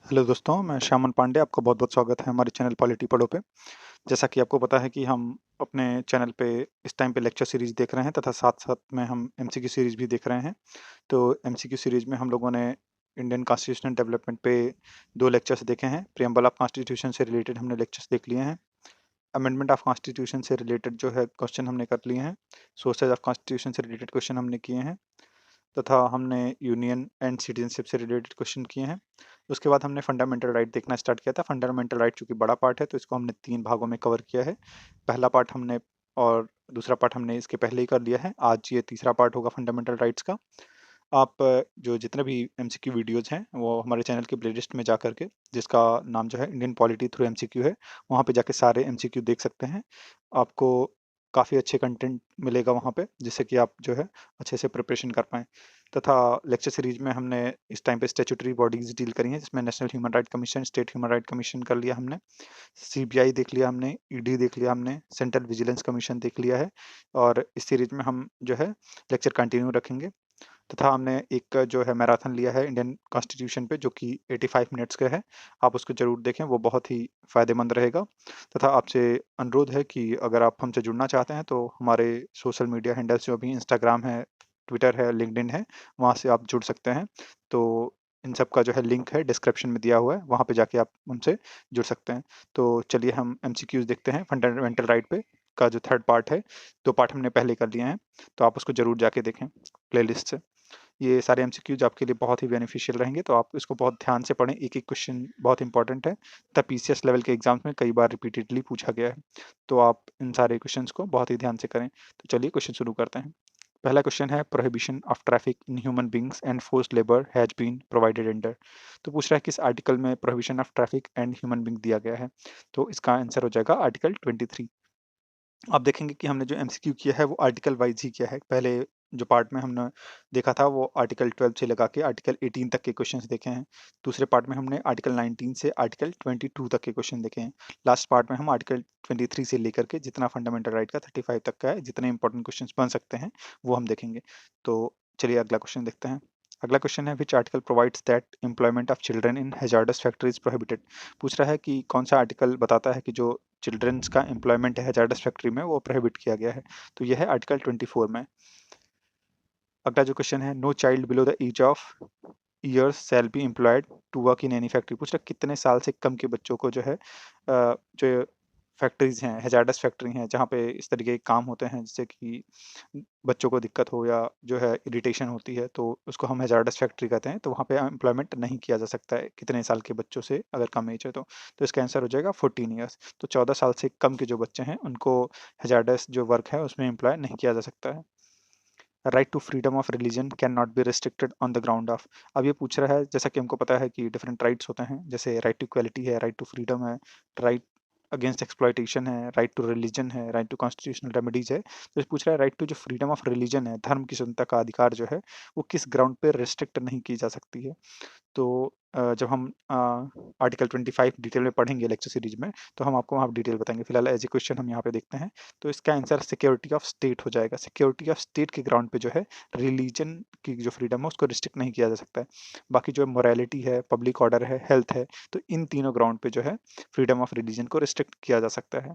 Hello दोस्तों, मैं श्यामन पांडे, आपका बहुत-बहुत स्वागत है हमारे चैनल पॉलिटी पढ़ो पे। जैसा कि आपको पता है कि हम अपने चैनल पे इस टाइम पे लेक्चर सीरीज़ देख रहे हैं तथा साथ-साथ में हम एमसीक्यू सीरीज़ भी देख रहे हैं। तो एमसीक्यू सीरीज़ में हम लोगों ने इंडियन कॉन्स्टिट्यूशनल डेवलपमेंट पे 2 लेक्चर्स देखे हैं। प्रिएम्बल ऑफ कॉन्स्टिट्यूशन से रिलेटेड हमने लेक्चर्स देख लिए हैं। अमेंडमेंट ऑफ कॉन्स्टिट्यूशन से रिलेटेड जो है क्वेश्चन हमने कर लिए हैं। सोर्सेज़ ऑफ कॉन्स्टिट्यूशन से रिलेटेड क्वेश्चन हमने किए हैं। तथा हमने यूनियन एंड सिटीजनशिप से रिलेटेड क्वेश्चन किए हैं। उसके बाद हमने फंडामेंटल राइट देखना स्टार्ट किया था। फंडामेंटल राइट चूँकि बड़ा पार्ट है तो इसको हमने 3 भागों में कवर किया है। पहला पार्ट हमने और दूसरा पार्ट हमने इसके पहले ही कर लिया है। आज ये तीसरा पार्ट होगा फंडामेंटल राइट्स का। आप जो जितने भी एमसीक्यू वीडियोज़ हैं वो हमारे चैनल की प्लेलिस्ट में जा कर के, जिसका नाम जो है इंडियन पॉलिटी थ्रू एमसीक्यू है, वहाँ पे जाके सारे एमसीक्यू देख सकते हैं। आपको काफ़ी अच्छे कंटेंट मिलेगा वहाँ पे, जिससे कि आप जो है अच्छे से प्रिपरेशन कर पाएँ। तथा लेक्चर सीरीज़ में हमने इस टाइम पे स्टैट्यूटरी बॉडीज़ डील करी हैं, जिसमें national human right commission, state human right commission कर लिया हमने, सीबीआई देख लिया हमने, ईडी देख लिया हमने, सेंट्रल विजिलेंस कमीशन देख लिया है और इस सीरीज़ में हम जो है लेक्चर कंटिन्यू रखेंगे। तथा हमने एक जो है मैराथन लिया है इंडियन कॉन्स्टिट्यूशन पे, जो कि 85 मिनट्स का है। आप उसको ज़रूर देखें, वो बहुत ही फ़ायदेमंद रहेगा। तथा आपसे अनुरोध है कि अगर आप हमसे जुड़ना चाहते हैं तो हमारे सोशल मीडिया हैंडल्स जो अभी इंस्टाग्राम है, ट्विटर है, लिंक्डइन है, वहाँ से आप जुड़ सकते हैं। तो इन सब का जो है लिंक है डिस्क्रिप्शन में दिया हुआ है, वहाँ पे जाके आप उनसे जुड़ सकते हैं। तो चलिए हम एमसीक्यूज़ देखते हैं फंडामेंटल राइट पे का जो थर्ड पार्ट है। 2 पार्ट हमने पहले कर लिए हैं, तो आप उसको ज़रूर जाके देखें प्लेलिस्ट से। ये सारे एमसीक्यूज़ आपके लिए बहुत ही बेनिफिशियल रहेंगे, तो आप इसको बहुत ध्यान से पढ़ें। एक-एक क्वेश्चन बहुत इंपॉर्टेंट है, तथा पीसीएस लेवल के एग्ज़ाम्स में कई बार रिपीटेडली पूछा गया है। तो आप इन सारे क्वेश्चंस को बहुत ही ध्यान से करें। तो चलिए क्वेश्चन शुरू करते हैं। पहला क्वेश्चन है prohibition of traffic in human beings and forced labour has been provided under. तो पूछ रहा है किस आर्टिकल में prohibition of traffic and human being दिया गया है। तो इसका आंसर हो जाएगा आर्टिकल 23। आप देखेंगे कि हमने जो एमसीक्यू किया है वो आर्टिकल वाइज ही किया है। पहले जो पार्ट में हमने देखा था वो आर्टिकल 12 से लगा के आर्टिकल 18 तक के क्वेश्चंस देखे हैं। दूसरे पार्ट में हमने आर्टिकल 19 से आर्टिकल 22 तक के क्वेश्चन देखे हैं। लास्ट पार्ट में हम आर्टिकल 23 से लेकर के जितना फंडामेंटल राइट का 35 तक का है, जितने इंपॉर्टेंट क्वेश्चंस बन सकते हैं वो हम देखेंगे। तो चलिए अगला क्वेश्चन देखते हैं। अगला क्वेश्चन है which article provides that employment of children in hazards factories prohibited. पूछ रहा है कि कौन सा आर्टिकल बताता है कि जो चिल्ड्रंस का एम्प्लॉयमेंट है हैजार्डस फैक्ट्री में वो प्रोहिबिट किया गया है। तो यह है आर्टिकल 24 में। अगला जो क्वेश्चन है no child below the age of years shall be employed to work in any factory. पूछ रहा कितने साल से कम के बच्चों को जो है जो फैक्ट्रीज हैं, हैजार्डस फैक्ट्री हैं, जहाँ पे इस तरीके के काम होते हैं जिससे कि बच्चों को दिक्कत हो या जो है इरिटेशन होती है, तो उसको हम हैजार्डस फैक्ट्री कहते हैं। तो वहाँ पे एम्प्लॉयमेंट नहीं किया जा सकता है कितने साल के बच्चों से, अगर कम एज है तो इसका आंसर हो जाएगा 14 ईयर्स। तो 14 साल से कम के जो बच्चे हैं उनको हैजार्डस जो वर्क है उसमें एम्प्लॉय नहीं किया जा सकता है। Right to freedom of religion can not be restricted on the ground of. अब ये पूछ रहा है, जैसा कि हमको पता है कि डिफरेंट राइट्स होते हैं, जैसे राइट टू इक्वलिटी है, राइट टू फ्रीडम है, राइट अगेंस्ट एक्सप्लॉइटेशन है, राइट टू रिलीजन है, राइट टू कॉन्स्टिट्यूशनल रेमेडीज है। तो ये पूछ रहा है राइट टू जो फ्रीडम ऑफ रिलीजन है, धर्म की स्वतंत्रता का अधिकार जो है वो किस ग्राउंड पे रिस्ट्रिक्ट नहीं की जा सकती है। तो जब हम आर्टिकल 25 डिटेल में पढ़ेंगे लेक्चर सीरीज में, तो हम आपको वहाँ डिटेल बताएंगे। फिलहाल एज ए क्वेश्चन हम यहाँ पे देखते हैं। तो इसका आंसर सिक्योरिटी ऑफ स्टेट हो जाएगा। सिक्योरिटी ऑफ स्टेट के ग्राउंड पे जो है रिलीजन की जो फ्रीडम है उसको रिस्ट्रिक्ट नहीं किया जा सकता है। बाकी जो मोरालिटी है, पब्लिक ऑर्डर है, हेल्थ है, तो इन तीनों ग्राउंड पे जो है फ्रीडम ऑफ रिलीजन को रिस्ट्रिक्ट किया जा सकता है।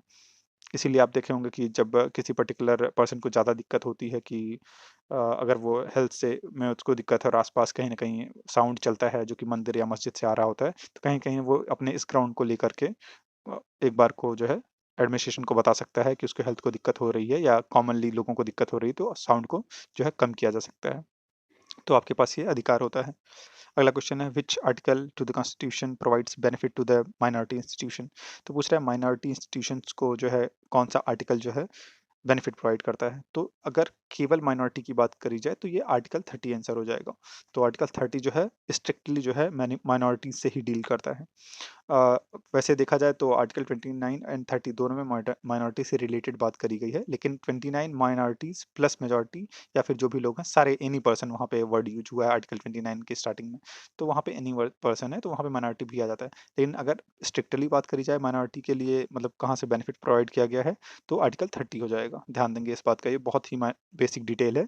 इसीलिए आप देखे होंगे कि जब किसी पर्टिकुलर पर्सन को ज़्यादा दिक्कत होती है कि अगर वो हेल्थ से में उसको दिक्कत है और आस-पास कहीं न कहीं साउंड चलता है जो कि मंदिर या मस्जिद से आ रहा होता है, तो कहीं-कहीं वो अपने इस ग्राउंड को लेकर के एक बार को जो है एडमिनिस्ट्रेशन को बता सकता है कि उसको हेल्थ को दिक्कत हो रही है या कॉमनली लोगों को दिक्कत हो रही है, तो साउंड को जो है कम किया जा सकता है। तो आपके पास ये अधिकार होता है। अगला क्वेश्चन है which article to the constitution provides benefit to the minority institution. तो पूछ रहा है माइनॉरिटी इंस्टीट्यूशंस को जो है कौन सा आर्टिकल जो है बेनिफिट प्रोवाइड करता है। तो अगर केवल माइनॉरिटी की बात करी जाए तो ये आर्टिकल 30 आंसर हो जाएगा। तो आर्टिकल 30 जो है स्ट्रिक्टली जो है माइनॉरिटीज से ही डील करता है। अ, वैसे देखा जाए तो आर्टिकल 29 एंड 30 दोनों में माइनॉरिटी से रिलेटेड बात करी गई है, लेकिन 29 माइनॉरिटीज प्लस मेजॉरिटी या फिर जो भी लोग हैं सारे एनी पर्सन, वहाँ पे वर्ड यूज हुआ है आर्टिकल 29 के स्टार्टिंग में। तो वहाँ पे एनी पर्सन है तो वहाँ पे माइनॉरिटी भी आ जाता है। लेकिन अगर स्ट्रिक्टली बात करी जाए माइनॉरिटी के लिए मतलब कहाँ से बेनिफिट प्रोवाइड किया गया है, तो आर्टिकल 30 हो जाएगा। ध्यान देंगे इस बात का, ये बहुत ही बेसिक डिटेल है,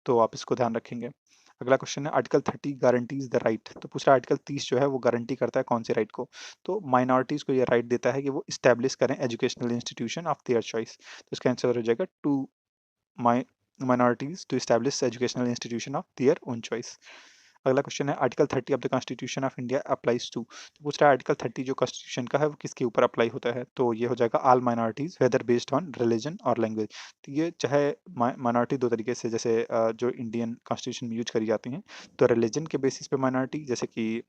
तो आप इसको ध्यान रखेंगे। अगला क्वेश्चन है आर्टिकल 30 गारंटीज द राइट। तो पूछ रहा है आर्टिकल 30 जो है वो गारंटी करता है कौन से राइट को। तो माइनॉरिटीज को ये राइट देता है कि वो इस्टेब्लिश करें educational institution of their choice. तो इसका आंसर हो जाएगा to my minorities to establish educational institution of their own choice। अगला क्वेश्चन है article 30 of the constitution of India applies to. तो पूछ रहा है आर्टिकल 30 जो कॉन्स्टिट्यूशन का है वो किसके ऊपर अप्लाई होता है। तो ये हो जाएगा all minorities whether based on religion और लैंग्वेज। तो ये चाहे माइनॉरिटी दो तरीके से जैसे जो इंडियन कॉन्स्टिट्यूशन में यूज करी जाती हैं। तो रिलीजन के बेसिस पे माइनॉरिटी जैसे कि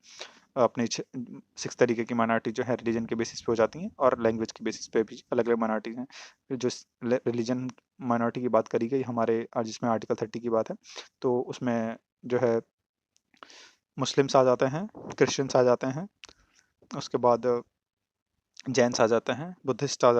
अपने 6 तरीके की माइनॉरिटी जो है रिलीजन के बेसिस पे हो जाती हैं और लैंग्वेज के बेसिस पे भी अलग अलग माइनॉरिटीज हैं। फिर जो रिलीजन माइनॉरिटी की बात करी गई हमारे जिसमें आर्टिकल 30 की बात है तो उसमें जो है मुस्लिम्स आ जाते हैं, क्रिश्चियंस आ जाते हैं, उसके बाद जैन्स आ जाते हैं, बुद्धिस्ट आ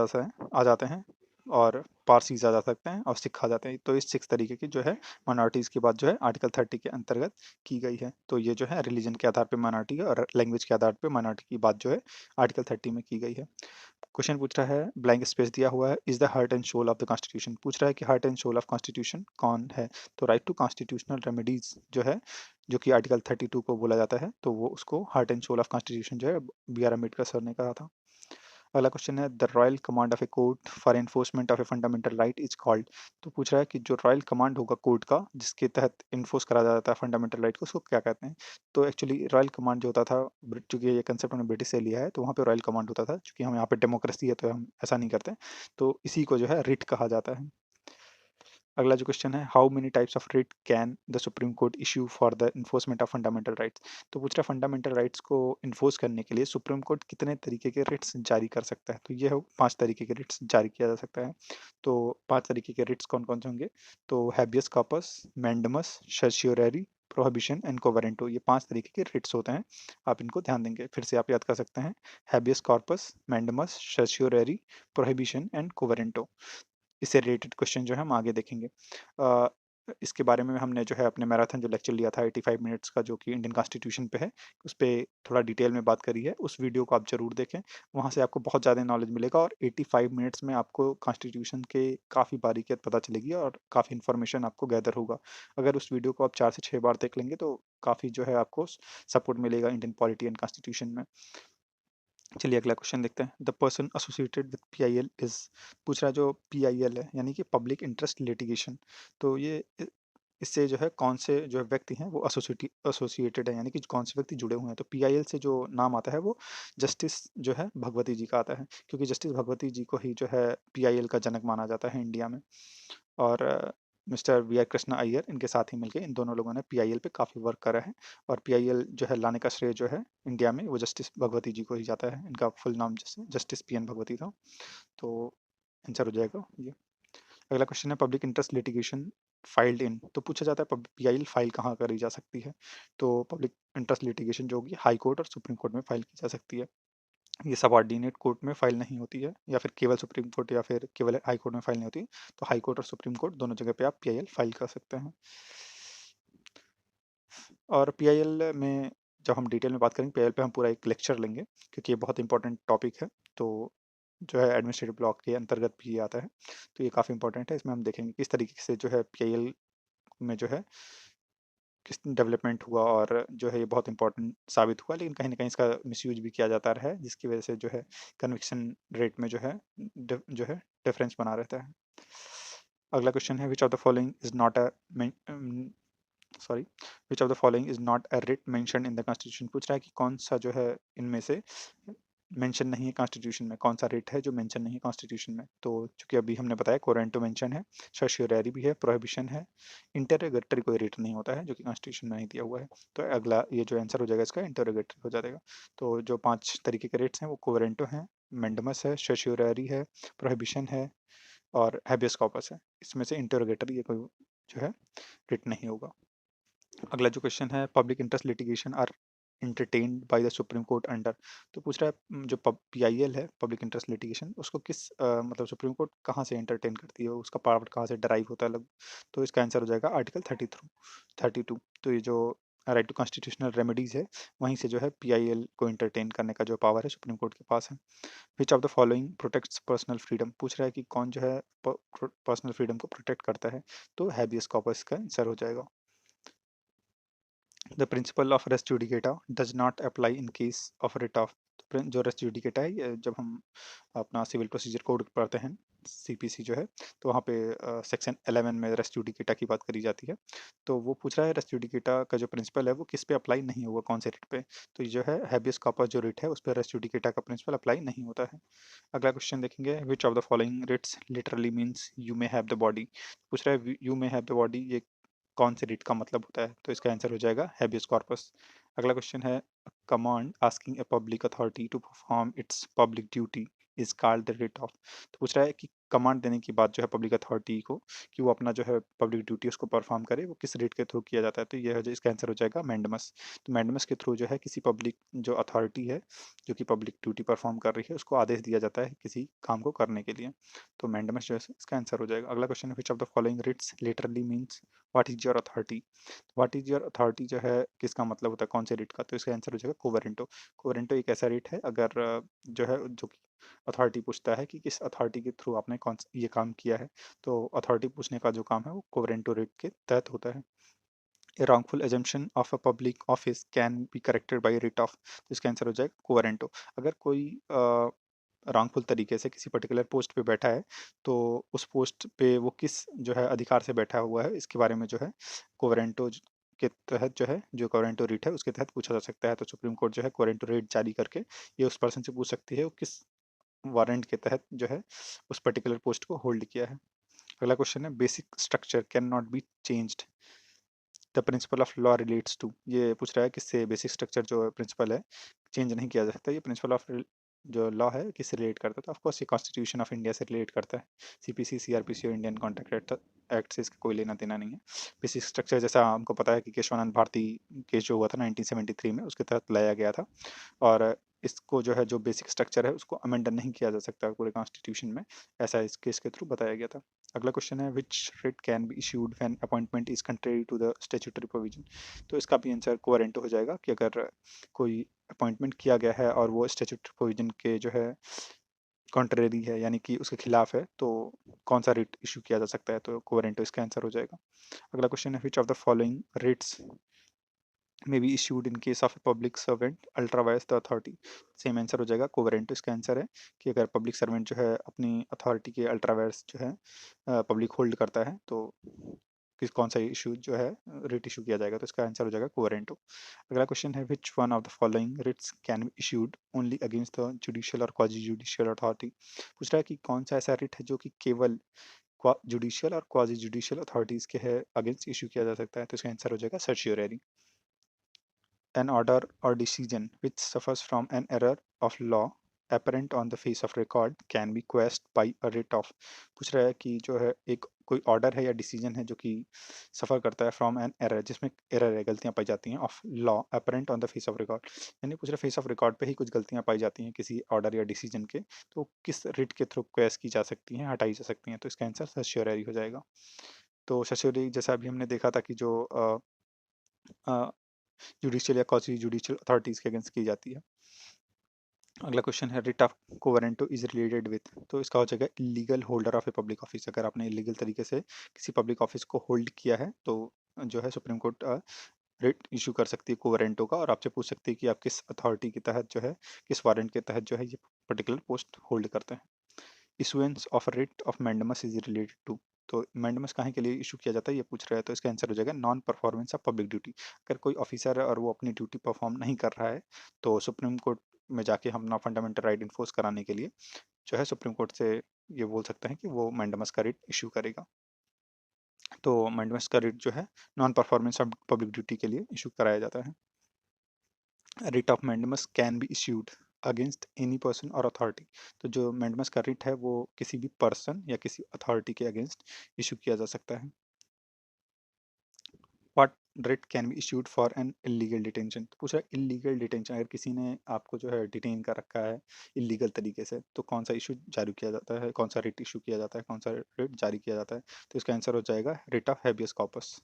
जाते हैं और पारसीज आ जा सकते हैं और सिख आ जाते हैं। तो इस 6 तरीके की जो है माइनॉरिटीज़ की बात जो है आर्टिकल 30 के अंतर्गत की गई है। तो ये जो है रिलीजन के आधार पे माइनॉरिटी और लैंग्वेज के आधार पे माइनॉरिटी की बात जो है आर्टिकल 30 में की गई है। क्वेश्चन पूछ रहा है ब्लैंक स्पेस दिया हुआ है is the heart and soul of the constitution. पूछ रहा है कि heart and soul of constitution कौन है। तो राइट टू कॉन्स्टिट्यूशनल रेमेडीज जो है जो कि आर्टिकल 32 को बोला जाता है तो वो उसको heart and soul of constitution जो है बी आर अम्बेडकर सर ने कहा था। अगला क्वेश्चन है the royal command of a court for enforcement of a fundamental right is called. तो पूछ रहा है कि जो रॉयल कमांड होगा कोर्ट का जिसके तहत इन्फोर्स करा जाता है फंडामेंटल राइट को उसको क्या कहते हैं। तो एक्चुअली रॉयल कमांड जो होता था चूंकि ये कंसेप्ट हमने ब्रिटिश से लिया है तो वहाँ पे रॉयल कमांड होता था क्योंकि हम यहाँ पे डेमोक्रेसी है तो हम ऐसा नहीं करते। तो इसी को जो है रिट कहा जाता है। अगला जो क्वेश्चन है how many types of writ can the supreme court issue for the enforcement of fundamental rights. तो पूछ रहा है फंडामेंटल राइट्स को इन्फोर्स करने के लिए सुप्रीम कोर्ट कितने तरीके के रिट्स जारी कर सकता है। तो ये हो 5 तरीके के रिट्स जारी किया जा सकता है। तो 5 तरीके के रिट्स कौन कौन से होंगे। तो habeas corpus, mandamus, certiorari, prohibition and quo warranto. ये 5 तरीके के रिट्स होते हैं। आप इनको ध्यान देंगे फिर से आप याद कर सकते हैं habeas corpus, mandamus, certiorari, prohibition and quo warranto. इससे रिलेटेड क्वेश्चन जो है हम आगे देखेंगे। इसके बारे में हमने जो है अपने मैराथन जो लेक्चर लिया था 85 मिनट्स का जो कि इंडियन कॉन्स्टिट्यूशन पे है उस पे थोड़ा डिटेल में बात करी है। उस वीडियो को आप ज़रूर देखें। वहाँ से आपको बहुत ज़्यादा नॉलेज मिलेगा और 85 मिनट्स में आपको कॉन्स्टिट्यूशन के काफ़ी बारीकियत पता चलेगी और काफ़ी इन्फॉर्मेशन आपको गैदर होगा। अगर उस वीडियो को आप 4 से 6 बार देख लेंगे तो काफ़ी जो है आपको सपोर्ट मिलेगा इंडियन पॉलिटी एंड कॉन्स्टिट्यूशन में। चलिए अगला क्वेश्चन देखते हैं the person associated with PIL is. पूछ रहा है जो पीआईएल है यानी कि पब्लिक इंटरेस्ट लिटिगेशन। तो ये इससे जो है कौन से जो है व्यक्ति हैं वो एसोसिएटेड है यानी कि कौन से व्यक्ति जुड़े हुए हैं। तो पीआईएल से जो नाम आता है वो जस्टिस जो है भगवती जी का आता है क्योंकि जस्टिस भगवती जी को ही जो है पीआईएल का जनक माना जाता है इंडिया में। और mister V R Krishna Iyer इनके साथ ही मिलके इन दोनों लोगों ने पीआईएल पे काफ़ी वर्क करा है। और पीआईएल जो है लाने का श्रेय जो है इंडिया में वो जस्टिस भगवती जी को ही जाता है। इनका फुल नाम जैसे जस्टिस पीएन भगवती था। तो आंसर हो जाएगा ये। अगला क्वेश्चन है public interest litigation filed in. तो पूछा जाता है पीआईएल फाइल कहाँ करी जा सकती है। तो पब्लिक इंटरेस्ट लिटिगेशन जो होगी हाई कोर्ट और सुप्रीम कोर्ट में फाइल की जा सकती है। ये सबऑर्डिनेट कोर्ट में फाइल नहीं होती है या फिर केवल सुप्रीम कोर्ट या फिर केवल हाई कोर्ट में फाइल नहीं होती। तो हाई कोर्ट और सुप्रीम कोर्ट दोनों जगह पे आप पीआईएल फाइल कर सकते हैं। और पीआईएल में जब हम डिटेल में बात करेंगे पीआईएल पे हम पूरा एक लेक्चर लेंगे क्योंकि ये बहुत इंपॉर्टेंट टॉपिक है। तो जो है एडमिनिस्ट्रेटिव लॉ के अंतर्गत भी आता है। तो ये काफ़ी इंपॉर्टेंट है। इसमें हम देखेंगे किस तरीके से जो है पीआईएल में जो है किस डेवलपमेंट हुआ और जो है ये बहुत इंपॉर्टेंट साबित हुआ लेकिन कहीं न कहीं इसका मिसयूज़ भी किया जाता रहा है जिसकी वज़ह से जो है कन्विक्शन रेट में जो है जो है डिफरेंस बना रहता है। अगला क्वेश्चन है which of the following is not a sorry which of the following is not a writ mentioned in the constitution. पूछ रहा है कि कौन सा जो है इनमें से मेंशन नहीं है कॉन्स्टिट्यूशन में, कौन सा रिट है जो मेंशन नहीं है कॉन्स्टिट्यूशन में। तो चूंकि अभी हमने बताया कोरेंटो मेंशन है, सर्शियोररी भी है, प्रोहिबिशन है, इंटरोगेटरी कोई रिट नहीं होता है जो कि कॉन्स्टिट्यूशन में नहीं दिया हुआ है। तो अगला ये जो आंसर हो जाएगा इसका इंटरोगेटरी हो जाएगा। तो जो 5 तरीके के रिट्स हैं वो कोरेंटो हैं, मेंडमस है, सर्शियोररी है, प्रोहिबिशन है और हैबियस कॉर्पस है। इसमें से इंटरोगेटरी ये कोई जो है रिट नहीं होगा। अगला जो क्वेश्चन है public interest litigation are entertained by the supreme court under. तो पूछ रहा है जो पीआईएल है पब्लिक इंटरेस्ट लिटिगेशन उसको किस मतलब सुप्रीम कोर्ट कहाँ से एंटरटेन करती है, उसका पावर कहाँ से डराइव होता है अलग। तो इसका आंसर हो जाएगा आर्टिकल 32। तो ये जो राइट टू कॉन्स्टिट्यूशनल रेमेडीज है वहीं से जो है पीआईएल को एंटरटेन करने का जो पावर है सुप्रीम कोर्ट के पास है। Which of the following protects personal freedom. पूछ रहा है कि कौन जो है पर्सनल फ्रीडम को प्रोटेक्ट करता है। तो हैबियस कॉर्पस का आंसर हो जाएगा। The principle of res judicata does not apply in case of writ of. जो रेस जुडिकेटा है, ये जब हम अपना सिविल प्रोसीजर कोड पढ़ते हैं, सीपीसी जो है, तो वहाँ पे सेक्शन 11 में रेस जुडिकेटा की बात करी जाती है। तो वो पूछ रहा है रेस जुडिकेटा का जो प्रिंसिपल है वो किस पे अप्लाई नहीं होगा, कौन से रिट पे। तो ये जो है हैबियस कॉर्पस जो रिट है उस पर रेस जुडिकेटा का प्रिंसिपल अप्लाई नहीं होता है। अगला क्वेश्चन देखेंगे, which of the following writs literally means you may have the body. पूछ रहा है you may have the body, ये कौन से रिट का मतलब होता है, तो इसका आंसर हो जाएगा हैबियस कॉर्पस। अगला क्वेश्चन है, command asking a public authority to perform its public duty is called the writ of. तो पूछ रहा है कि कमांड देने की बात जो है पब्लिक अथॉरिटी को कि वो अपना जो है पब्लिक ड्यूटी उसको परफॉर्म करे, वो किस रिट के थ्रू किया जाता है, तो ये इसका आंसर हो जाएगा मैंडमस। तो मैंडमस के थ्रू जो है किसी पब्लिक जो अथॉरिटी है जो कि पब्लिक ड्यूटी परफॉर्म कर रही है उसको आदेश दिया जाता है किसी काम को करने के लिए। तो मैंडमस जो है इसका आंसर हो जाएगा। अगला क्वेश्चन है, which of the following writs literally means what is your authority. What is your authority जो है किसका मतलब होता है, कौन से रिट का, तो इसका आंसर हो जाएगा कोवेरेंटो। कोवेरेंटो एक ऐसा रिट है अगर जो है जो अथॉरिटी पूछता है कि किस अथॉरिटी के थ्रू आपने कौन ये काम किया है, तो अथॉरिटी पूछने का जो काम है वो कोवेरेंटो रिट के तहत होता है। A wrongful assumption of a public office can be corrected by writ of। तो इसका आंसर हो जाएगा कोवेरेंटो। अगर कोई रॉन्गफुल तरीके से किसी पर्टिकुलर पोस्ट पे बैठा है तो उस पोस्ट पे वो किस जो है अधिकार से बैठा हुआ है इसके बारे में जो है कोवेरेंटो के तहत जो है जो कोवेरेंटो रिट है उसके तहत पूछा जा सकता है। तो सुप्रीम कोर्ट जो है कोवेरेंटो रिट जारी करके ये उस पर्सन से पूछ सकती है वो किस वारंट के तहत जो है उस पर्टिकुलर पोस्ट को होल्ड किया है। अगला क्वेश्चन है, basic structure can not be changed the principle of law relates to. ये पूछ रहा है किससे बेसिक स्ट्रक्चर जो प्रिंसिपल है चेंज नहीं किया जा सकता, ये प्रिंसिपल ऑफ जो लॉ है किससे रिलेट करता है, तो ऑफकोर्स ये कॉन्स्टिट्यूशन ऑफ इंडिया से रिलेट करता है। सीपीसी, सीआरपीसी और इंडियन कॉन्ट्रैक्ट एक्ट से इसका कोई लेना देना नहीं है। बेसिक स्ट्रक्चर जैसा हमको पता है कि केशवानंद भारती केस जो हुआ था 1973 में उसके तहत लाया गया था, और इसको जो है जो बेसिक स्ट्रक्चर है उसको अमेंड नहीं किया जा सकता पूरे कॉन्स्टिट्यूशन में, ऐसा इस केस के थ्रू बताया गया था। अगला क्वेश्चन है, which writ can be issued when appointment is contrary to the statutory provision. तो इसका भी आंसर कोवेरेंटो हो जाएगा कि अगर कोई अपॉइंटमेंट किया गया है और वो स्टैट्यूटरी प्रोविजन के जो है कॉन्ट्रेरी है यानी कि उसके खिलाफ है, तो कौन सा रिट इशू किया जा सकता है, तो कोवेरेंटो इसका आंसर हो जाएगा। अगला क्वेश्चन है, which of the following writs may be issued in case of a public servant ultravies the authority। Same answer हो जाएगा कोवेरेंटो। इसका आंसर है कि अगर पब्लिक सर्वेंट जो है अपनी अथॉरिटी के अल्ट्रावायर्स जो है पब्लिक होल्ड करता है तो किस कौन सा इशू जो है रिट इशू किया जाएगा, तो इसका आंसर हो जाएगा कोवेरेंटो। अगला क्वेश्चन है, which one of the following writs can be issued only against the judicial और क्वाजी जुडिशियल अथॉरिटी। पूछ रहा है कि कौन सा ऐसा रिट है जो कि केवल जुडिशियल और क्वाजी जुडिशियल अथॉरिटीज के है अगेंस्ट इशू किया जा सकता है, तो इसका आंसर हो जाएगा सर्चियोररी। An order or decision which suffers from an error of law apparent on the face of record can be quashed by a writ of। पूछ रहा है कि जो है एक कोई ऑर्डर है या डिसीजन है जो कि सफ़र करता है फ्रॉम एन एरर, जिसमें एरर है गलतियां पाई जाती हैं, of law apparent on the face of record, यानी पूछ रहा है फेस ऑफ रिकॉर्ड पे ही कुछ गलतियां पाई जाती हैं किसी ऑर्डर या डिसीजन के, तो किस रिट के थ्रू क्वेस की जा सकती हैं, हटाई जा सकती हैं, तो इसका आंसर सर्चियोररी हो जाएगा। तो सर्चियोररी जैसा अभी हमने देखा था कि जो जुडिशियल या क्वासी जुडिशियल अथॉरिटीज के अगेंस्ट की जाती है। अगला क्वेश्चन है, writ of quo warranto is related with. तो इसका हो जाएगा illegal holder of a public office. अगर आपने इलीगल तरीके से किसी पब्लिक ऑफिस को होल्ड किया है तो जो है सुप्रीम कोर्ट रिट इशू कर सकती है कोवेरेंटो का, और आपसे पूछ सकती है कि आप किस अथॉरिटी के तहत जो है किस वारंट के तहत जो है ये पर्टिकुलर पोस्ट होल्ड करते हैं। Issuance of writ of mandamus is related to. तो मैंडमस काहे के लिए इशू किया जाता है ये पूछ रहा है, तो इसका आंसर हो जाएगा non performance of public duty. अगर कोई ऑफिसर है और वो अपनी ड्यूटी परफॉर्म नहीं कर रहा है तो सुप्रीम कोर्ट में जाके हम अपना फंडामेंटल राइट इन्फोर्स कराने के लिए जो है सुप्रीम कोर्ट से ये बोल सकते हैं कि वो मैंडमस का रिट इशू करेगा। तो मैंडमस का रिट जो है non performance of public duty के लिए इशू कराया जाता है। Writ of mandamus can be issued against any person और अथॉरिटी। तो जो मैंडमस का रिट है वो किसी भी पर्सन या किसी अथॉरिटी के अगेंस्ट इशू किया जा सकता है। What writ can be issued for an illegal detention. तो पूछ रहा है इलीगल डिटेंशन, अगर किसी ने आपको जो है डिटेन कर रखा है इलीगल तरीके से तो कौन सा इशू जारी किया जाता है, कौन सा रिट इशू किया जाता है, कौन सा रिट जारी किया जाता है, तो इसका आंसर हो जाएगा writ of habeas corpus.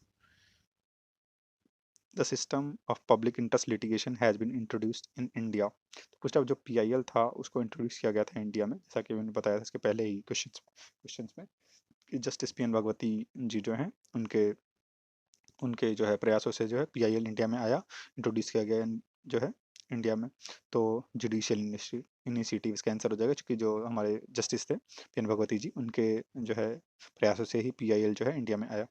The system of public interest litigation has been introduced in India. तो पूछता है जो पीआईएल था उसको इंट्रोड्यूस किया गया था इंडिया में, जैसा कि मैंने बताया था इसके पहले ही क्वेश्चंस में कि जस्टिस पी एन भगवती जी जो हैं उनके उनके जो है प्रयासों से जो है पीआईएल इंडिया में आया, इंट्रोड्यूस किया गया जो है इंडिया में। तो जुडिशियल इनिशिएटिव इसका आंसर हो जाएगा, क्योंकि जो हमारे जस्टिस थे पी एन भगवती जी, उनके जो है प्रयासों से ही पीआईएल जो है इंडिया में आया।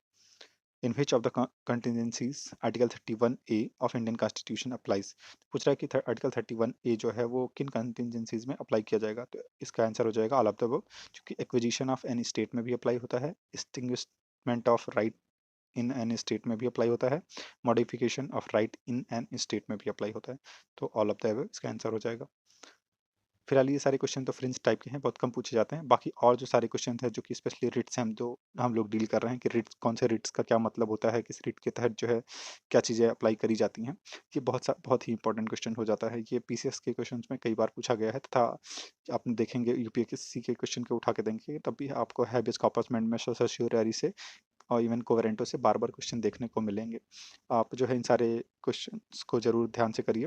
In which of the contingencies article 31A of Indian constitution applies. पूछ रहा है कि आर्टिकल 31A जो है वो किन कंटिजेंसीज में अप्लाई किया जाएगा, तो इसका आंसर हो जाएगा ऑल ऑफ द अबव, क्योंकि एक्विजिशन ऑफ एनी स्टेट में भी अप्लाई होता है, extinguishment of right in an state में भी अप्लाई होता है, modification of right in an state में भी अप्लाई होता है। तो ऑल ऑफ द अबव इसका आंसर हो जाएगा। फिलहाल ये सारे क्वेश्चन तो फ्रिंज टाइप के हैं, बहुत कम पूछे जाते हैं। बाकी और जो सारे क्वेश्चन हैं जो कि स्पेशली रिट्स हैं, हम लोग डील कर रहे हैं कि रिट्स कौन से रिट्स का क्या मतलब होता है, किस रिट के तहत जो है क्या चीज़ें अप्लाई करी जाती हैं, ये बहुत ही इंपॉर्टेंट क्वेश्चन हो जाता है। ये पीसीएस के क्वेश्चन में कई बार पूछा गया है, तथा आप देखेंगे यूपीएससी के क्वेश्चन के उठा के देंगे तब भी आपको हैबियस कॉर्पस मेंडेट सर्शियोरी से और इवन कोवेरेंटो से बार बार क्वेश्चन देखने को मिलेंगे। आप जो है इन सारे क्वेश्चंस को जरूर ध्यान से करिए।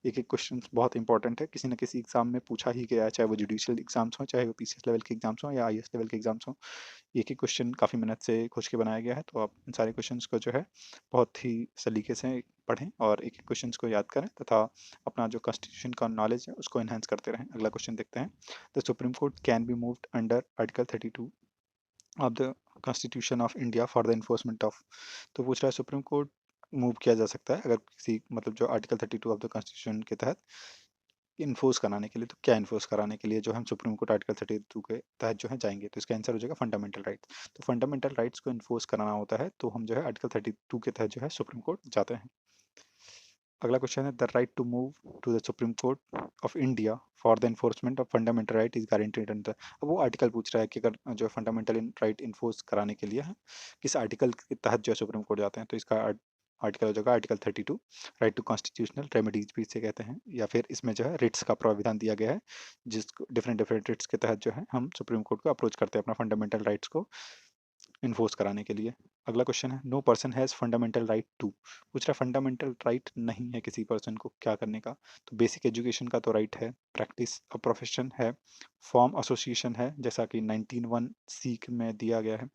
एक एक क्वेश्चन बहुत इंपॉर्टेंट है, किसी न किसी एग्जाम में पूछा ही गया है, चाहे वो जुडिशियल एग्जाम्स हो, चाहे वो पीसीएस लेवल के एग्जाम्स हो या आईएएस लेवल के एग्जाम्स हो। एक एक क्वेश्चन काफ़ी मेहनत से खोज के बनाया गया है, तो आप इन सारे क्वेश्चंस को जो है बहुत ही सलीके से पढ़ें और एक एक क्वेश्चंस को याद करें, तथा अपना जो कॉन्स्टिट्यूशन का नॉलेज है उसको एनहेंस करते रहें। अगला क्वेश्चन देखते हैं। The supreme court can be moved under article 32 of the constitution of India for the enforcement of. तो पूछ रहा है सुप्रीम कोर्ट मूव किया जा सकता है अगर किसी मतलब जो आर्टिकल 32 ऑफ द कॉन्स्टिट्यूशन के तहत इन्फोर्स कराने के लिए, तो क्या इन्फोर्स कराने के लिए जो हम सुप्रीम कोर्ट आर्टिकल 32 के तहत जो है जाएंगे, तो इसका आंसर हो जाएगा फंडामेंटल राइट्स। तो फंडामेंटल राइट्स को इन्फोर्स कराना होता है, तो हम जो है आर्टिकल 32 के तहत जो है सुप्रीम कोर्ट जाते हैं। अगला क्वेश्चन है the right to move to the supreme court of India for the enforcement of fundamental right is guaranteed under. अब वो आर्टिकल पूछ रहा है कि अगर जो फंडामेंटल राइट इन्फोर्स कराने के लिए है किस आर्टिकल के तहत जो है सुप्रीम कोर्ट जाते हैं, तो इसका आर्टिकल हो जाएगा article 32, right to constitutional remedies भी इसे कहते हैं, या फिर इसमें जो है रिट्स का प्रावधान दिया गया है, जिस डिफरेंट डिफरेंट रिट्स के तहत जो है हम सुप्रीम कोर्ट को अप्रोच करते हैं अपना फंडामेंटल राइट्स को इन्फोर्स कराने के लिए। अगला क्वेश्चन है no person has fundamental right to. पूछ रहा है फंडामेंटल राइट नहीं है किसी पर्सन को क्या करने का, तो बेसिक एजुकेशन का तो राइट है, प्रैक्टिस अ प्रोफेशन है, फॉर्म एसोसिएशन है जैसा कि 19(1)(c) में दिया गया है,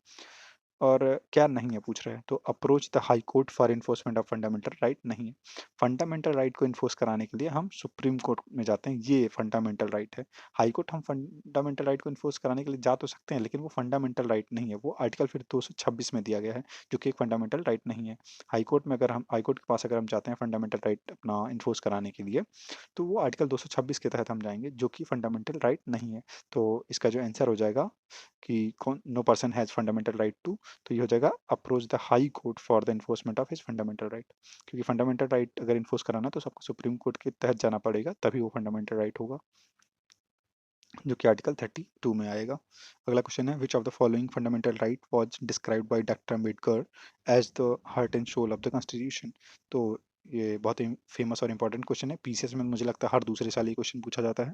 और क्या नहीं है पूछ रहा है, तो approach the high court for enforcement of fundamental right नहीं है। फंडामेंटल राइट को इन्फोर्स कराने के लिए हम सुप्रीम कोर्ट में जाते हैं, ये फंडामेंटल राइट है। हाई कोर्ट हम फंडामेंटल राइट को इन्फोर्स कराने के लिए जा तो सकते हैं, लेकिन वो फंडामेंटल राइट नहीं है, वो आर्टिकल फिर 226 में दिया गया है, जो कि एक फंडामेंटल राइट नहीं है। हाई कोर्ट में अगर हम हाई कोर्ट के पास अगर हम जाते हैं फंडामेंटल राइट अपना इन्फोर्स कराने के लिए, तो वो आर्टिकल 226 के तहत हम जाएंगे, जो कि फंडामेंटल राइट नहीं है। तो इसका जो आंसर हो जाएगा कि कौन no person has fundamental right to, तो ये हो जाएगा approach the high court for the enforcement of his fundamental right, क्योंकि फंडामेंटल राइट अगर इन्फोर्स कराना तो सबको सुप्रीम कोर्ट के तहत जाना पड़ेगा, तभी वो फंडामेंटल राइट होगा, जो कि आर्टिकल 32 में आएगा। अगला क्वेश्चन है which of the following fundamental right was described by doctor Ambedkar as the heart and soul of the constitution. तो ये बहुत ही फेमस और इंपॉर्टेंट क्वेश्चन है, पीसीएस में मुझे लगता है हर दूसरे साल ये क्वेश्चन पूछा जाता है,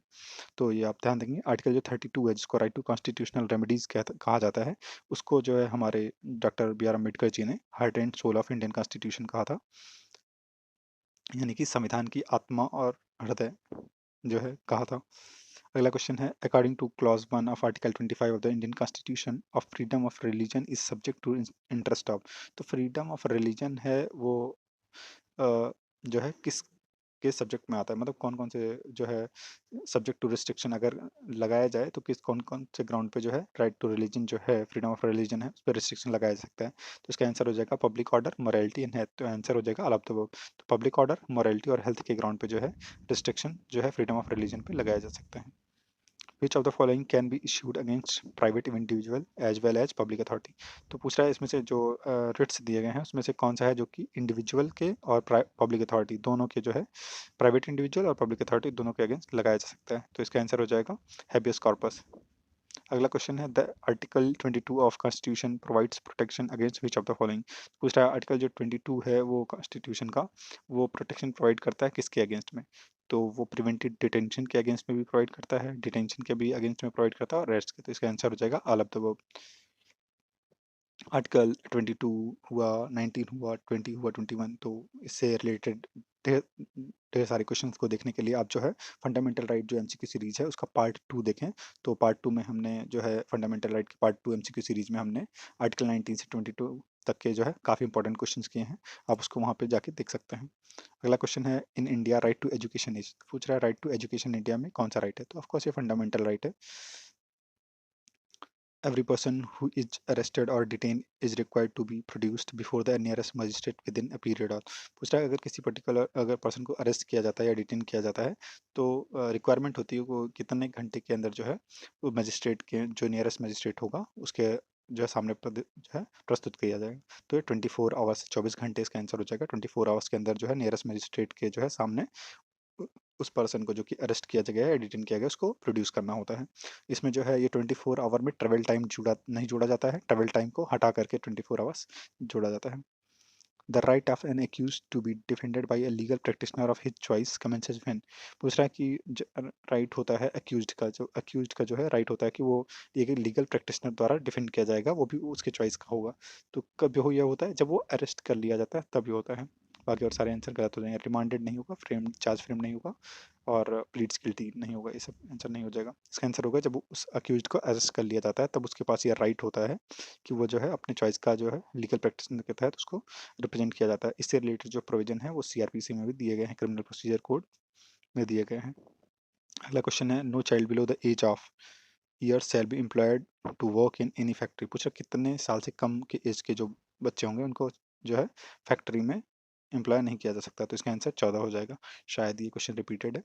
तो ये आप ध्यान देंगे। आर्टिकल जो 32 है जिसको राइट टू कॉन्स्टिट्यूशनल रेमेडीज कहा जाता है, उसको जो है हमारे doctor B R Ambedkar ji ने heart and soul of Indian constitution कहा था, यानी कि संविधान की आत्मा और हृदय जो है कहा था। अगला क्वेश्चन है according to clause 1 of article 25 of the Indian constitution of freedom of religion is subject to interest of. तो फ्रीडम ऑफ रिलीजन है वो जो है किस के सब्जेक्ट में आता है, मतलब कौन कौन से जो है सब्जेक्ट टू रिस्ट्रिक्शन अगर लगाया जाए तो किस कौन कौन से ग्राउंड पे जो है राइट टू रिलीजन जो है फ्रीडम ऑफ रिलीजन है उस पर रिस्ट्रिक्शन लगाया जा सकता है। तो इसका आंसर हो जाएगा public order, morality and health. तो आंसर हो जाएगा ऑल ऑफ द अबव। तो पब्लिक ऑर्डर, मोरालिटी और हेल्थ के ग्राउंड पे जो है रिस्ट्रिक्शन जो है फ्रीडम ऑफ रिलीजन पे लगाया जा सकता है। Which of the following can be issued against private individual as well as public authority. तो पूछ रहा है इसमें से जो रिट्स दिए गए हैं उसमें से कौन सा है जो कि इंडिविजुअल के और पब्लिक अथॉरिटी दोनों के जो है प्राइवेट इंडिविजुअल और पब्लिक अथॉरिटी दोनों के अगेंस्ट लगाया जा सकता है, तो इसका आंसर हो जाएगा हैबियस कॉर्पस। अगला क्वेश्चन है the article 22 of constitution provides protection against which of the following. पूछ रहा है आर्टिकल जो 22 है वो कॉन्स्टिट्यूशन का वो प्रोटेक्शन प्रोवाइड करता है किसके अगेंस्ट में, तो वो प्रिवेंटेड डिटेंशन के अगेंस्ट में भी प्रोवाइड करता है, डिटेंशन के भी अगेंस्ट में प्रोवाइड करता है और रेस्ट के, तो इसका आंसर हो जाएगा all of the above. Article 22 हुआ, 19 हुआ, 20 हुआ, 21, तो इससे रिलेटेड ढेर ढेर सारे क्वेश्चंस को देखने के लिए आप जो है फंडामेंटल राइट जो एमसीक्यू सीरीज है उसका पार्ट 2 देखें। तो पार्ट 2 में हमने जो है फंडामेंटल राइट की पार्ट 2 एमसीक्यू सीरीज में हमने आर्टिकल 19 से 22 तक के जो है काफ़ी इंपॉर्टेंट क्वेश्चंस किए हैं। आप उसको वहाँ पे जाके देख सकते हैं। अगला क्वेश्चन है, in India right to education is, पूछ रहा है राइट टू एजुकेशन इंडिया में कौन सा राइट है। तो ऑफकोर्स ये फंडामेंटल राइट है। Every person who is arrested or detained is required to be produced before the nearest magistrate within a period of, पूछ रहा है अगर किसी पर्टिकुलर अगर पर्सन को अरेस्ट किया जाता है या डिटेन किया जाता है तो रिक्वायरमेंट होती है वो कितने घंटे के अंदर जो है वो मजिस्ट्रेट के जो नियरेस्ट मजिस्ट्रेट होगा उसके जो है सामने जो है प्रस्तुत किया जाएगा। तो ये 24 आवर्स 24 घंटे इसका आंसर हो जाएगा। 24 आवर्स के अंदर जो है नियरेस्ट मजिस्ट्रेट के जो है सामने उ- उस पर्सन को जो कि अरेस्ट किया गया है या डिटेन किया गया उसको प्रोड्यूस करना होता है। इसमें जो है ये 24 आवर में ट्रेवल टाइम जुड़ा नहीं जोड़ा जाता है, ट्रेवल टाइम को हटा करके 24 आवर्स जोड़ा जाता है। The right of an accused to be defended by a legal practitioner of his choice commences when, पूछ रहा है कि राइट होता है अक्यूज्ड का जो है राइट होता है कि वो एक लीगल प्रैक्टिशनर द्वारा डिफेंड किया जाएगा, वो भी उसके चॉइस का होगा। तो कब हो यह होता है जब वो अरेस्ट कर लिया जाता है तभी होता है। बाकी और सारे आंसर गलत हो जाएंगे। रिमांडेड नहीं होगा, फ्रेम चार्ज फ्रेम नहीं होगा और प्लीड्स गिल्टी नहीं होगा, ये सब आंसर नहीं हो जाएगा। इसका आंसर होगा जब उस अक्यूज्ड को अरेस्ट कर लिया जाता है तब उसके पास ये राइट होता है कि वो जो है अपने चॉइस का जो है लीगल प्रैक्टिस के तहत उसको रिप्रेजेंट किया जाता है। इससे रिलेटेड जो प्रोविजन है वो सीआरपीसी में भी दिए गए हैं, क्रिमिनल प्रोसीजर कोड में दिए गए हैं। अगला क्वेश्चन है, no child below the age of year shall be employed to work in any factory, पूछा कितने साल से कम के एज के जो बच्चे होंगे उनको जो है फैक्ट्री में एम्प्लॉय नहीं किया जा सकता। तो इसका आंसर 14 हो जाएगा। शायद ये क्वेश्चन रिपीटेड है।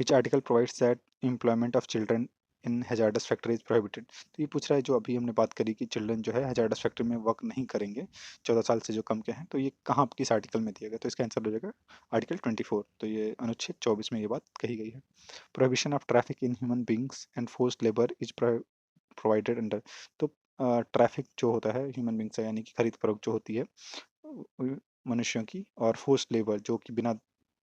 Which article provides that employment of children in hazards factory is prohibited, तो ये पूछ रहा है जो अभी हमने बात करी कि चिल्ड्रन जो है हैजार्डस फैक्ट्री में वर्क नहीं करेंगे 14 साल से जो कम के हैं, तो ये कहाँ किस आर्टिकल में दिया गया। तो इसका आंसर हो जाएगा आर्टिकल 24। तो ये अनुच्छेद 24 में ये बात कही गई है। Prohibition of traffic in human beings and forced labour is provided under, तो ट्रैफिक जो होता है ह्यूमन बींग्स यानी कि खरीद फरोख्त जो होती है मनुष्यों की, और फोर्स्ड लेबर जो कि बिना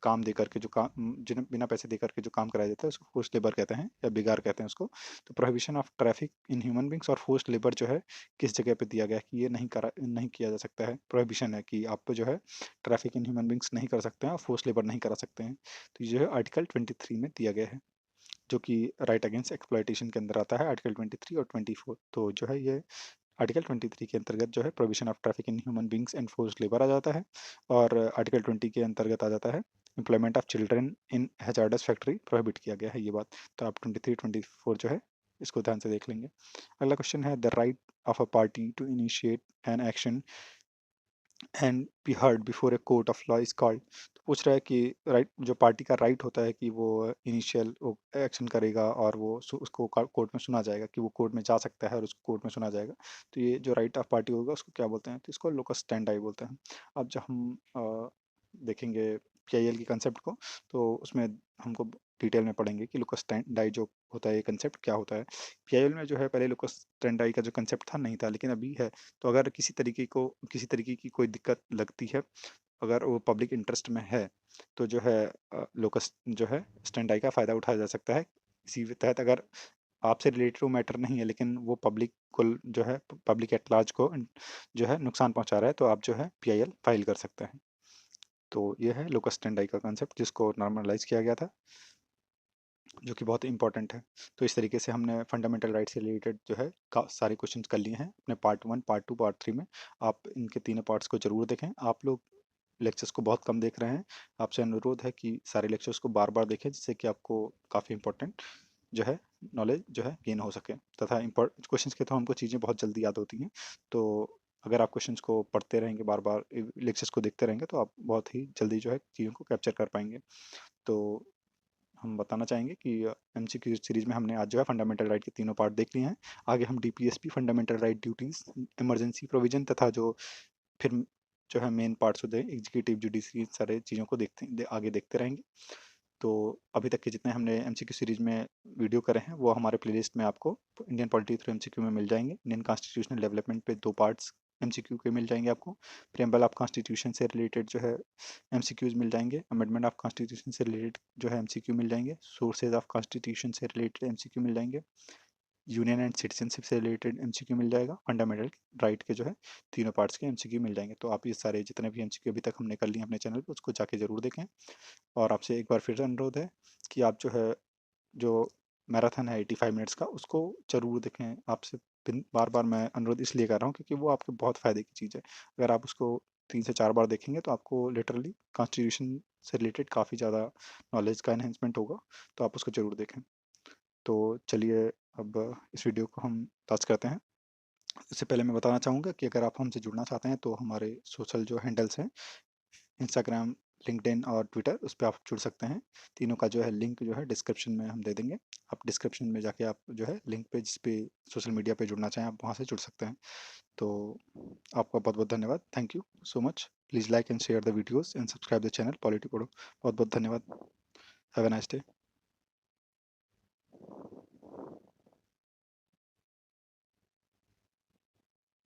काम दे करके जो काम जिन्हें बिना पैसे दे करके जो काम कराया जाता है उसको फोर्स्ड लेबर कहते हैं या बिगार कहते हैं उसको। तो prohibition of traffic in human beings और फोर्स्ड लेबर जो है किस जगह पे दिया गया है कि ये नहीं किया जा सकता है। प्रोहिबिशन है कि आप जो है ट्रैफिक इन ह्यूमन बींग्स नहीं कर सकते हैं और फोर्स्ड लेबर नहीं करा सकते हैं। तो ये जो है आर्टिकल 23 में दिया गया है जो कि राइट अगेंस्ट एक्सप्लॉयटेशन के अंदर आता है, आर्टिकल 23 और 24। तो जो है ये आर्टिकल 23 के अंतर्गत जो है provision of traffic in human beings and forced labour आ जाता है, और आर्टिकल 20 के अंतर्गत आ जाता है employment of children in hazards factory, prohibit किया गया है ये बात। तो आप 23 24 जो है इसको ध्यान से देख लेंगे। अगला क्वेश्चन है, the right of a party to initiate an action and be heard before a court of law is called, तो पूछ रहा है कि राइट जो पार्टी का राइट होता है कि वो इनिशियल एक्शन करेगा और वो उसको कोर्ट में सुना जाएगा, कि वो कोर्ट में जा सकता है और उसको कोर्ट में सुना जाएगा। तो ये जो राइट ऑफ पार्टी होगा उसको क्या बोलते हैं, तो इसको लोकस स्टैंडाई बोलते हैं। अब जब हम देखेंगे पीआईएल की कंसेप्ट को तो उसमें हमको डिटेल में पढ़ेंगे कि लोकस स्टैंडाई जो होता है ये कंसेप्ट क्या होता है। पीआईएल में जो है पहले लोकस स्टैंडाई का जो कंसेप्ट था नहीं था, लेकिन अभी है। तो अगर किसी तरीके की कोई दिक्कत लगती है, अगर वो पब्लिक इंटरेस्ट में है, तो जो है लोकस जो है स्टैंडाई का फ़ायदा उठाया जा सकता है। इसी के तहत अगर आपसे रिलेटेड वो मैटर नहीं है लेकिन वो पब्लिक को जो है पब्लिक एट लार्ज को जो है नुकसान पहुंचा रहा है, तो आप जो है पीआईएल फाइल कर सकते हैं। तो ये है लोकस स्टैंडाई का कंसेप्ट जिसको नॉर्मलाइज किया गया था, जो कि बहुत इंपॉर्टेंट है। तो इस तरीके से हमने फंडामेंटल राइट से रिलेटेड जो है सारे क्वेश्चंस कर लिए हैं अपने पार्ट 1 पार्ट 2 पार्ट 3 में। आप इनके तीनों पार्ट्स को जरूर देखें। आप लोग लेक्चर्स को बहुत कम देख रहे हैं, आपसे अनुरोध है कि सारे लेक्चर्स को बार बार देखें जिससे कि आपको काफ़ी इंपॉर्टेंट जो है नॉलेज जो है गेन हो सके, तथा इम्पोर्टेंट क्वेश्चंस के तो हमको चीज़ें बहुत जल्दी याद होती हैं। तो अगर आप क्वेश्चंस को पढ़ते रहेंगे बार बार लेक्चर्स को देखते रहेंगे तो आप बहुत ही जल्दी जो है चीज़ों को कैप्चर कर पाएंगे। तो हम बताना चाहेंगे कि एमसीक्यू सीरीज में हमने आज जो है फंडामेंटल राइट के तीनों पार्ट देख लिए हैं। आगे हम DPSP fundamental right duties emergency provision तथा जो फिर जो है मेन पार्ट्स होते हैं एग्जीक्यूटिव जुडिशरी सारे चीज़ों को आगे देखते रहेंगे। तो अभी तक के जितने हमने एमसीक्यू सीरीज में वीडियो करे हैं वो हमारे प्लेलिस्ट में आपको इंडियन पॉलिटी थ्रू एमसीक्यू में मिल जाएंगे। इंडियन कॉन्स्टिट्यूशनल डेवलपमेंट पे 2 पार्ट्स एमसीक्यू के मिल जाएंगे आपको। प्रियम्बल ऑफ कॉन्स्टिट्यूशन से रिलेटेड जो है एमसीक्यूज मिल जाएंगे। अमेंडमेंट ऑफ कॉन्स्टिट्यूशन से रिलेटेड जो है एमसीक्यू मिल जाएंगे। सोर्सेज ऑफ कॉन्स्टिट्यूशन से रिलेटेड एमसीक्यू मिल जाएंगे। यूनियन एंड सिटीजनशिप से रिलेटेड एमसीक्यू मिल जाएगा, फंडामेंटल राइट के जो है तीनों पार्ट्स के एमसीक्यू मिल जाएंगे। तो आप ये सारे जितने भी एमसीक्यू अभी तक हमने कर लिए अपने चैनल पे उसको जाके ज़रूर देखें। और आपसे एक बार फिर से अनुरोध है कि आप जो है जो मैराथन है 85 मिनट्स का उसको ज़रूर देखें। आपसे बार बार मैं अनुरोध इसलिए कर रहा हूँ क्योंकि वो आपके बहुत फ़ायदे की चीज़ है। अगर आप उसको 3 से 4 बार देखेंगे तो आपको लिटरली कॉन्स्टिट्यूशन से रिलेटेड काफ़ी ज़्यादा नॉलेज का एनहेंसमेंट होगा। तो आप उसको ज़रूर देखें। तो चलिए अब इस वीडियो को हम टच करते हैं। इससे पहले मैं बताना चाहूँगा कि अगर आप हमसे जुड़ना चाहते हैं तो हमारे सोशल जो हैंडल्स हैं इंस्टाग्राम, लिंक्डइन और ट्विटर, उस पे आप जुड़ सकते हैं। तीनों का जो है लिंक जो है डिस्क्रिप्शन में हम दे देंगे। आप डिस्क्रिप्शन में जाके आप जो है लिंक पे जिस पे सोशल मीडिया पे जुड़ना चाहें आप वहाँ से जुड़ सकते हैं। तो आपका बहुत बहुत धन्यवाद। Thank you so much. Please like and share the videos and subscribe the channel polity पढ़ो। बहुत बहुत धन्यवाद। Have a nice day.